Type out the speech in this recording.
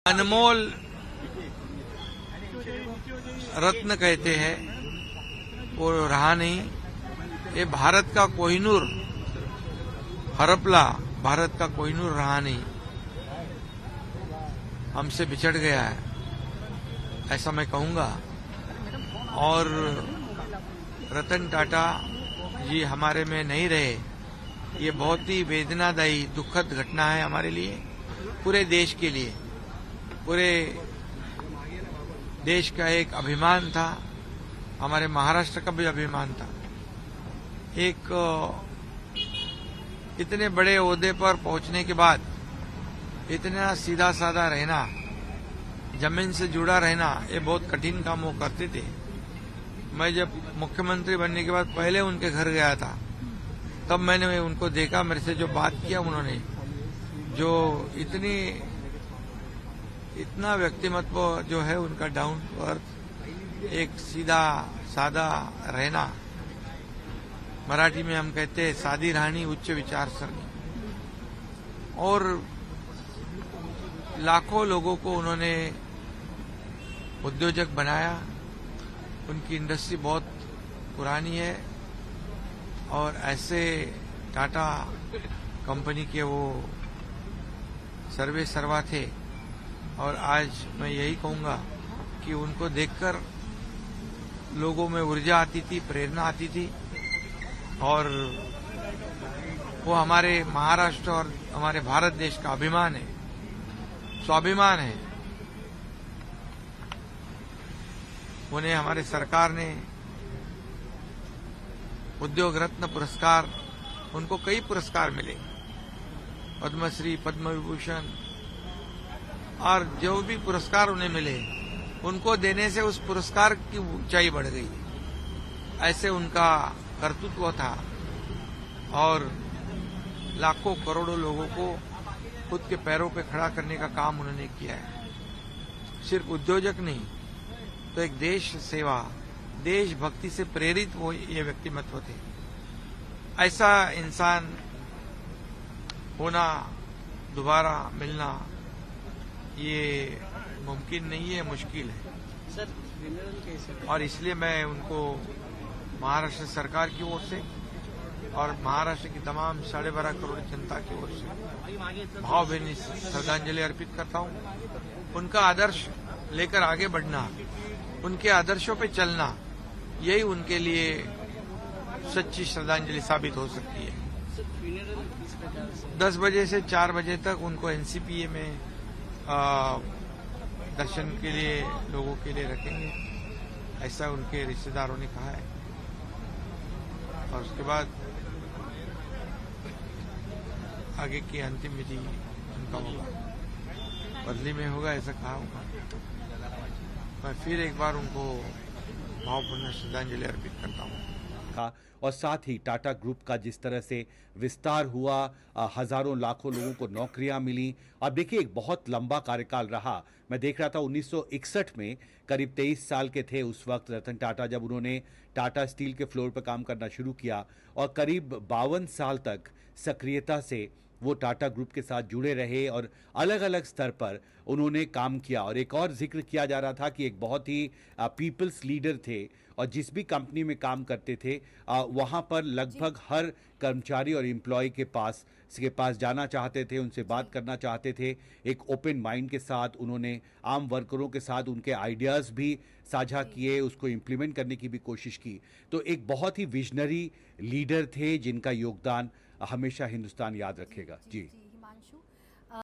अनमोल रत्न कहते हैं, वो रहा नहीं। ये भारत का कोहिनूर, हरपला भारत का कोहिनूर रहा नहीं, हमसे बिछड़ गया है, ऐसा मैं कहूंगा। और रतन टाटा जी हमारे में नहीं रहे, ये बहुत ही वेदनादायी दुखद घटना है हमारे लिए, पूरे देश के लिए। पूरे देश का एक अभिमान था, हमारे महाराष्ट्र का भी अभिमान था। एक इतने बड़े ओहदे पर पहुंचने के बाद इतना सीधा साधा रहना, जमीन से जुड़ा रहना, ये बहुत कठिन काम वो करते थे। मैं जब मुख्यमंत्री बनने के बाद पहले उनके घर गया था, तब मैंने उनको देखा, मेरे से जो बात किया उन्होंने, जो इतना व्यक्तिमत्व जो है उनका, डाउन टू अर्थ, एक सीधा सादा रहना, मराठी में हम कहते हैं सादी राहणी उच्च विचारसरणी। और लाखों लोगों को उन्होंने उद्योजक बनाया। उनकी इंडस्ट्री बहुत पुरानी है और ऐसे टाटा कंपनी के वो सर्वे सर्वा थे। और आज मैं यही कहूंगा कि उनको देखकर लोगों में ऊर्जा आती थी, प्रेरणा आती थी। और वो हमारे महाराष्ट्र और हमारे भारत देश का अभिमान है, स्वाभिमान है। उन्हें हमारे सरकार ने उद्योग रत्न पुरस्कार, उनको कई पुरस्कार मिले, पद्मश्री, पद्म विभूषण, और जो भी पुरस्कार उन्हें मिले, उनको देने से उस पुरस्कार की ऊंचाई बढ़ गई। ऐसे उनका कर्तृत्व था। और लाखों करोड़ों लोगों को खुद के पैरों पे खड़ा करने का काम उन्होंने किया है। सिर्फ उद्योजक नहीं, तो एक देश सेवा, देशभक्ति से प्रेरित वो ये व्यक्तिमत्व थे। ऐसा इंसान होना, दोबारा मिलना, ये मुमकिन नहीं है, मुश्किल है सर। और इसलिए मैं उनको महाराष्ट्र सरकार की ओर से और महाराष्ट्र की तमाम 12.5 करोड़ जनता की ओर से भावभीनी श्रद्धांजलि अर्पित करता हूं। उनका आदर्श लेकर आगे बढ़ना, उनके आदर्शों पे चलना, यही उनके लिए सच्ची श्रद्धांजलि साबित हो सकती है। 10 बजे से 4 बजे तक उनको एनसीपीए में दर्शन के लिए लोगों के लिए रखेंगे, ऐसा उनके रिश्तेदारों ने कहा है। और उसके बाद आगे की अंतिम विधि उनका होगा, बदली में होगा, ऐसा कहा होगा। मैं फिर एक बार उनको भावपूर्ण श्रद्धांजलि अर्पित करता हूँ। और साथ ही टाटा ग्रुप का जिस तरह से विस्तार हुआ, हजारों लाखों लोगों को नौकरियां मिली। अब देखिए, एक बहुत लंबा कार्यकाल रहा। मैं देख रहा था 1961 में करीब 23 साल के थे उस वक्त रतन टाटा, जब उन्होंने टाटा स्टील के फ्लोर पर काम करना शुरू किया। और करीब 52 साल तक सक्रियता से वो टाटा ग्रुप के साथ जुड़े रहे और अलग अलग स्तर पर उन्होंने काम किया। और एक और जिक्र किया जा रहा था कि एक बहुत ही पीपल्स लीडर थे, और जिस भी कंपनी में काम करते थे वहाँ पर लगभग हर कर्मचारी और एम्प्लॉय के पास जाना चाहते थे, उनसे बात करना चाहते थे। एक ओपन माइंड के साथ उन्होंने आम वर्करों के साथ उनके आइडियाज़ भी साझा किए, उसको इम्प्लीमेंट करने की भी कोशिश की। तो एक बहुत ही विजनरी लीडर थे जिनका योगदान हमेशा हिंदुस्तान याद रखेगा। जी।